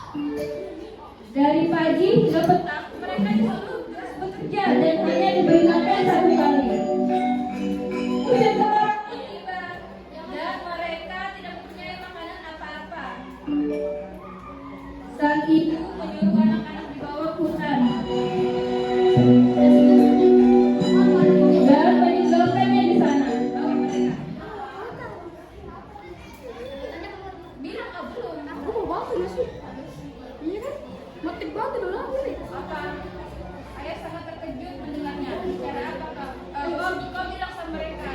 Dari pagi hingga petang mereka disuruh bekerja dan hanya diberi makan satu kali. Musim kemarau tiba dan mereka tidak mempunyai makanan apa-apa. Sang ibu menyuruh anak-anak dibawa ke hutan dan meninggalkannya di sana. Bawa mereka. Bilang belum. Aku mau banget ya sih. Iya kan? Motif banget dulu lah. Apa? Ayah sangat terkejut mendengarnya. Bicara apa kau? Kau bilang sama mereka.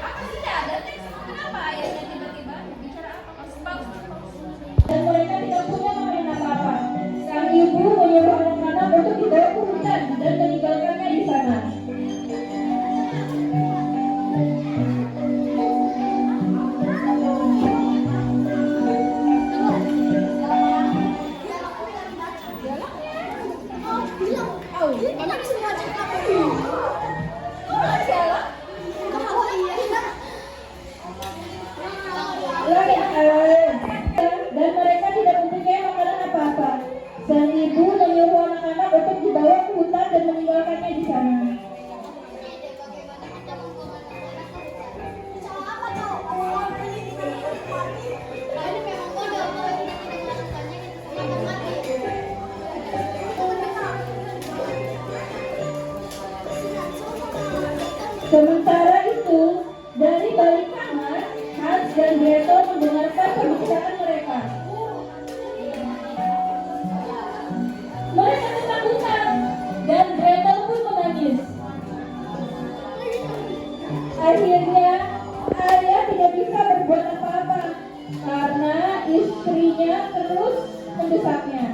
Apa sudah ada teks? Kenapa ayahnya tiba-tiba bicara apa? Dan mereka tidak punya makanan apa-apa. Sang ibu menyuruh anak-anak untuk dibawa ke hutan dan meninggalkannya di sana. Emang semua cerita apa? Dan mereka tidak mempunyai makanan apa-apa. Sang ibu menyuruh anak-anak untuk dibawa ke hutan dan meninggalkannya di sana. Sementara itu, dari balik kamar, Hans dan Gretel mendengarkan pembicaraan mereka. Mereka ketakutan, dan Gretel pun menangis. Akhirnya, ayah tidak bisa berbuat apa-apa karena istrinya terus mendesaknya.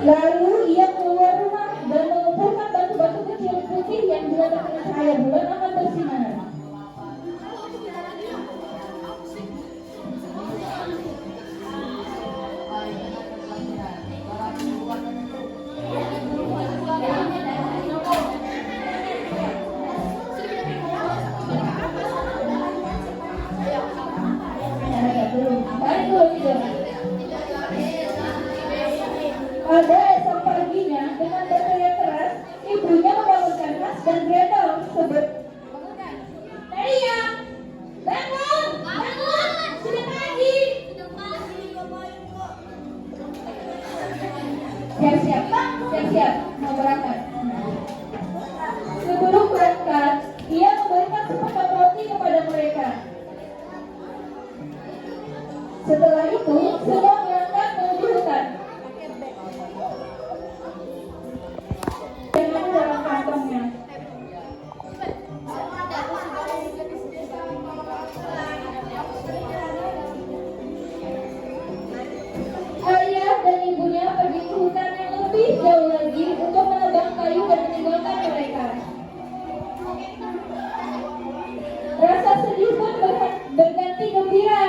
Lalu ia keluar rumah dan mengumpulkan batu-batu kecil putih yang bila terkena cahaya bulan akan bersinar. Pada esok paginya, dengan berteriak keras, ibunya membangunkan Hans dan Gretel. Nadia, bangun! Bangun! Sudah pagi! Siap-siap, Pak. Siap-siap. Mau berangkat. Sebelum berangkat, ia memberikan sepotong roti kepada mereka. Setelah itu, semua berangkat menuju hutan. Dengan dalam kantongnya. Ayah dan ibunya pergi ke hutan yang lebih jauh lagi untuk menebang kayu dan meninggalkan mereka. Rasa sedih pun berganti gembira.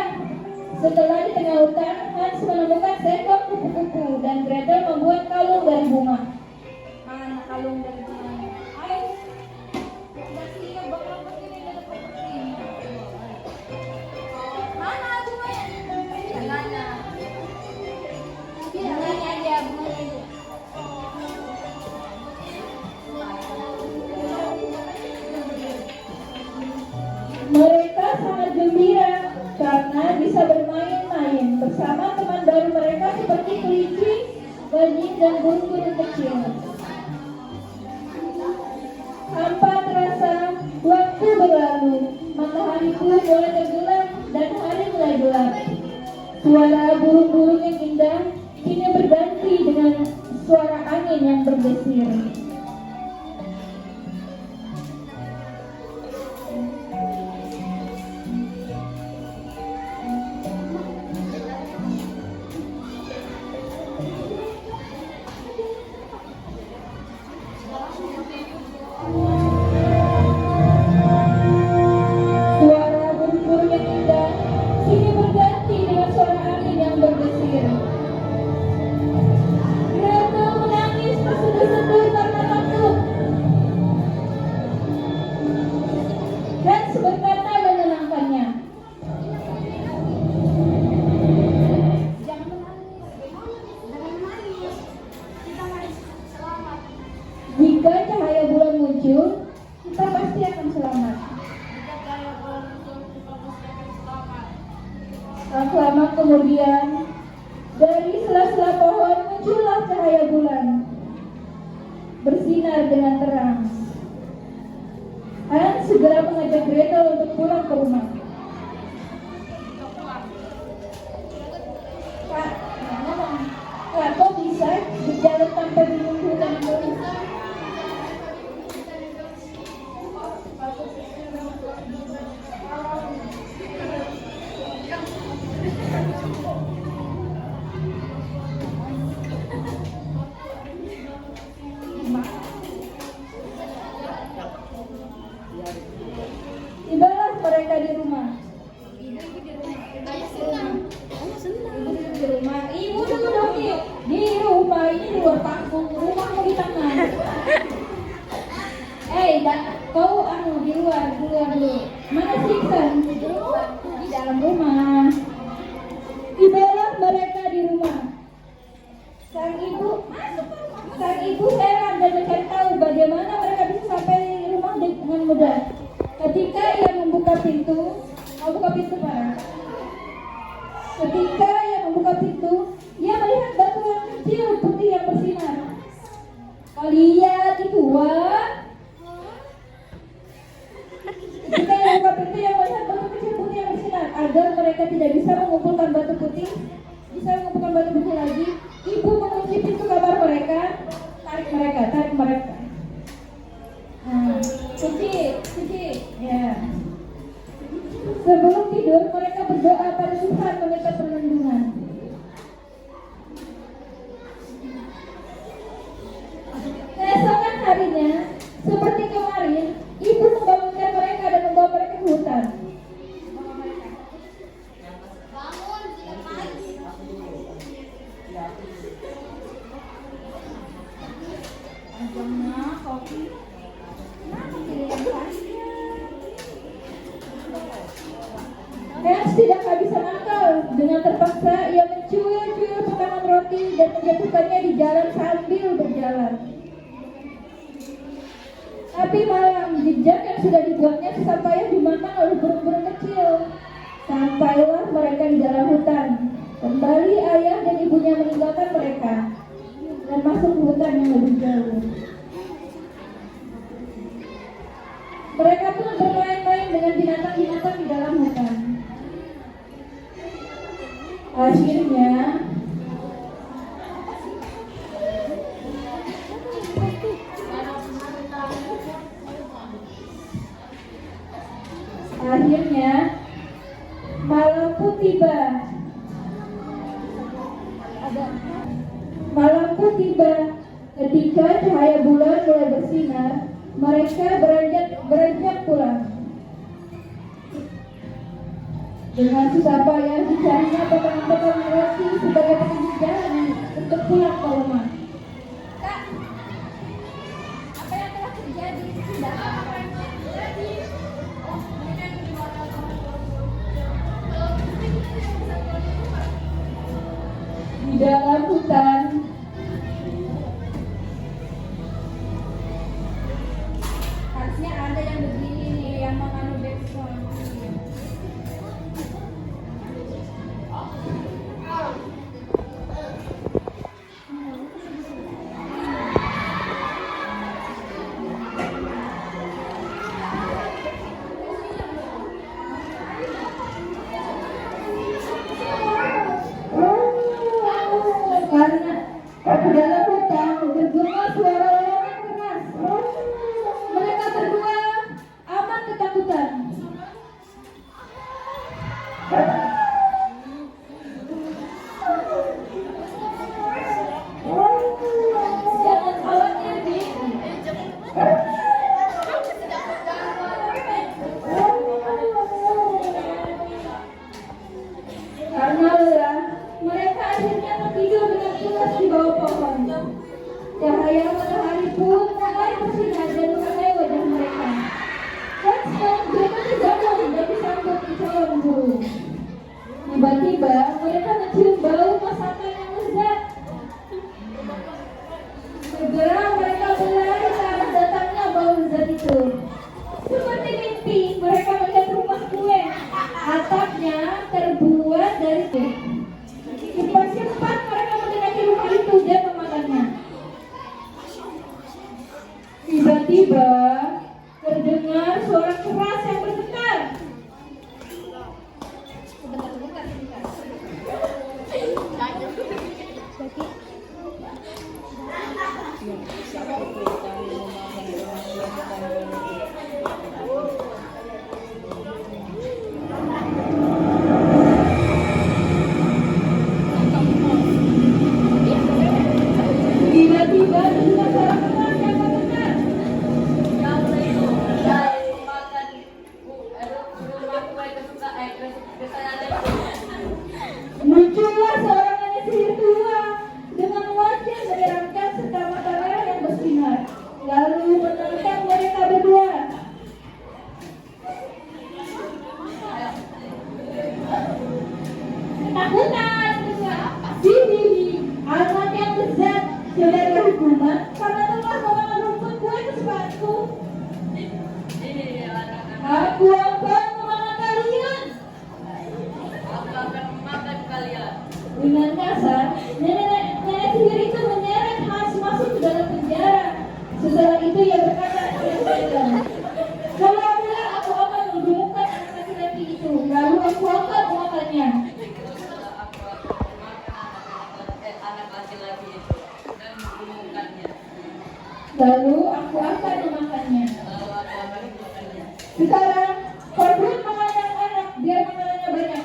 Setelah di tengah hutan, Hans menemukan seekor kupu-kupu dan Gretel membuat kalung dari bunga. Mana kalung dari bunga? Ayo, kasih bakal begini dan seperti ini. Mana bunganya? Janganlah. Bunganya aja, bunganya. Mereka sangat gembira karena bisa bermain-main bersama teman baru mereka seperti kelinci, bajing, dan burung-burung kecil. Tanpa terasa, waktu berlalu, matahari pun mulai tenggelam dan hari mulai gelap. Suara burung-burung yang indah kini berganti dengan suara angin yang berdesir. Suara burung-burung yang indah kini berganti kemudian dari sela-sela pohon muncullah cahaya bulan bersinar dengan terang. Hans segera mengajak Gretel untuk pulang ke rumah. Kak, ngomong, Kak, kok bisa berjalan tanpa menunggu teman-teman? Tibalah mereka di rumah. Ibu di rumah. Ibu dulu dong di rumah ini di luar panggung. Rumah mau di tengah. Kau di luar dulu. Mana sih kan? Di dalam rumah. Tibalah mereka di rumah. Sang ibu heran dan mencari tahu bagaimana mereka bisa sampai di rumah dengan mudah. Ketika ia membuka pintu, ia melihat batu yang kecil putih yang bersinar. Kau lihat itu, Wak? Ketika ia membuka pintu, ia melihat batu kecil putih yang bersinar. Agar mereka tidak bisa mengumpulkan batu putih lagi, ibu mengunci pintu kamar mereka, tarik mereka. Nah, kunci, ya. Sebelum tidur, mereka berdoa pada Tuhan meminta perlindungan. Keesokan harinya, seperti kemarin, ibu membangunkan mereka dan membawa mereka ke hutan. Hans tidak kehabisan akal. Dengan terpaksa ia mencuyur potongan roti dan menjatuhkannya di jalan sambil berjalan. Tapi malam jejak yang sudah dibuatnya sesampainya dimakan oleh burung-burung kecil. Sampailah mereka di dalam hutan. Kembali ayah dan ibunya meninggalkan mereka dan masuk ke hutan yang lebih jauh. Mereka pun bermain-main dengan binatang-binatang di dalam hutan. Akhirnya malam pun tiba. Ketika cahaya bulan mulai bersinar, mereka beranjak pulang. Dengan susah payah dicarinya potongan-potongan roti sebagai petunjuk jalan untuk pulang ke rumah. Kak, apa yang telah terjadi? Di dalam hutan, Harusnya ada yang begini nih, yang menganu backsound. karena di dalam hutan bergema suara ledakan keras. Mereka berdua amat ketakutan. Jangan khawatir, Bi. Karena lelah, mereka akhirnya tertidur dengan pulas di bawah pohon. Cahaya matahari pun mulai bersinar dan mengenai wajah mereka. Dan sekarang mereka terbangun dan disambut di calon burung. Tiba-tiba mereka mencium bau masakan yang lezat. Segera mereka berlari ke arah datangnya bau lezat itu. Seperti mimpi, mereka melihat rumah kue. Atapnya terbuat dari kue. berguna karena telah memakan rumput kue kesukaanku. Aku akan memakan kalian. Aku akan memakan kalian. Dengan kasar, nenek sihir itu menyeret Hans masuk ke dalam penjara. Setelah itu ia berkata kepada mereka, "Kalau ada, aku akan menggemukkan anak laki-laki itu, lalu aku akan memakannya." Anak laki-laki itu dan mengumumkannya. Lalu aku akan memakannya. Sekarang, perbuat makanan anak biar makanannya banyak.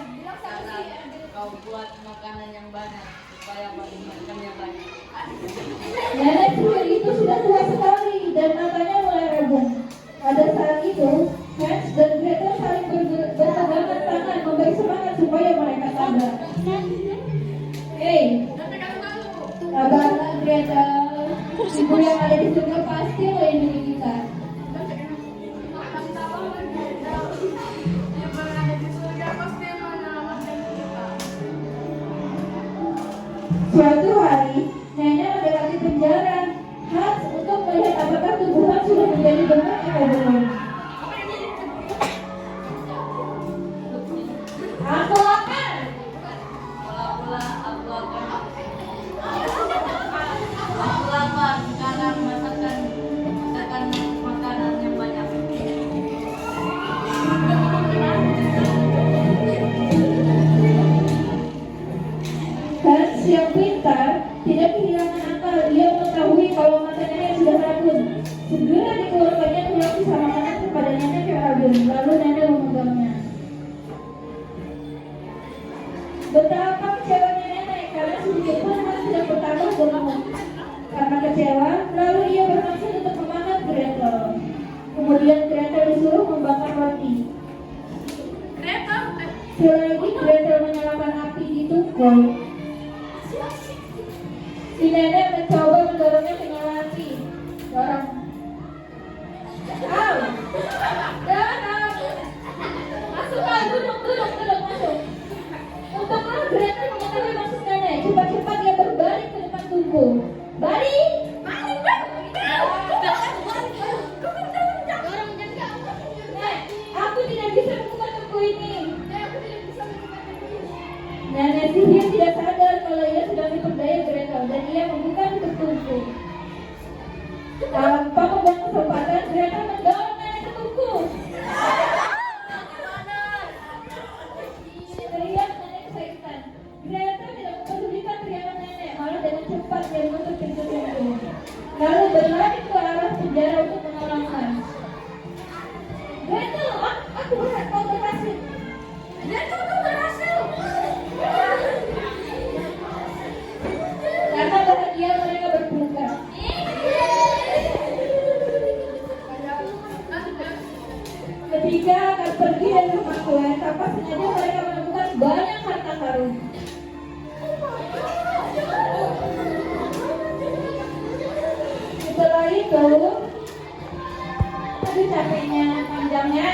Kau buat makanan yang banyak supaya makan yang banyak. Nenek sihir itu sudah tua sekali dan matanya mulai rabun. Pada saat itu, Hans dan Gretel saling berpegangan tangan memberi semangat supaya mereka sabar. Hei, sabarlah Gretel. Ibu yang ada di surga pasti melindungi kita. Suatu hari, nenek mendekati penjara Hans untuk melihat apakah tubuh Hans sudah menjadi gemuk atau belum. Aku akan. Aku lapar sekarang masakan makanan yang banyak. Hans yang pintar tidak kehilangan akal. Dia mengetahui kalau mata nenek sudah rabun. Segera dikeluarkannya tulang sisa makanan kepada nenek yang rabun. Lalu nenek memegangnya. Betapa kecewanya nenek karena sedikit pun Hans tidak bertambah gemuk. Karena kecewa, lalu ia bermaksud untuk memakan Gretel. Kemudian Gretel disuruh membakar roti. Selagi Gretel menyalakan api di tungku, si nenek mencoba mendorongnya ke nyala api. Dorong. Au! Dorong! Masuklah, duduk, masuk. Untunglah Gretel mengetahui maksud nenek. Cepat-cepat dia berbalik ke depan tungku. Balik! Nek, aku tidak bisa membuka tungku ini. Nenek sihir tidak sadar kalau ia sedang diperdaya Gretel dan ia membuka tutup tungku. Tanpa membuang kesempatan, Gretel mendorong nenek ke tungku. Teriak nenek kesakitan. Gretel tidak mempedulikan teriakan nenek, malah dengan cepat dia menutup pintu tungku. Lalu berlari ke arah penjara untuk menolong Hans. Gretel, aku berharap kau berhasil. Gretel, kau berhasil. Karena bahagia mereka berpelukan. Ketika akan pergi dari rumah kue, tanpa sengaja mereka menemukan banyak harta karun. Setelah itu, aduh capeknya, panjangnya.